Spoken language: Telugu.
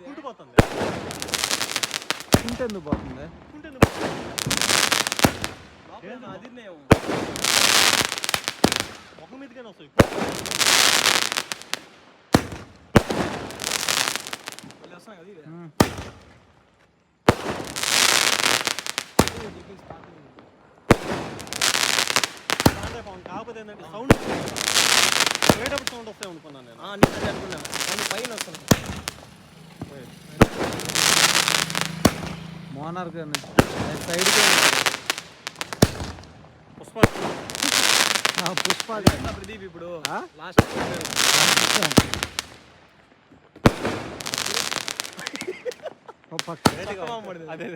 కుంటుపోతుంది. కుంటెందుకు పోతుంది? అది ముఖం మీదకైనా వస్తాయి. కాకపోతే ఏంటంటే సౌండ్ పోయేటప్పుడు సౌండ్ వస్తాయి అనుకున్నాను నేను. అనుకున్నాను పైన వస్తుంది. మోనార్క్ సైడ్కే పుష్ప పుష్ప ప్రదీప్ ఇప్పుడు లాస్ట్ అదే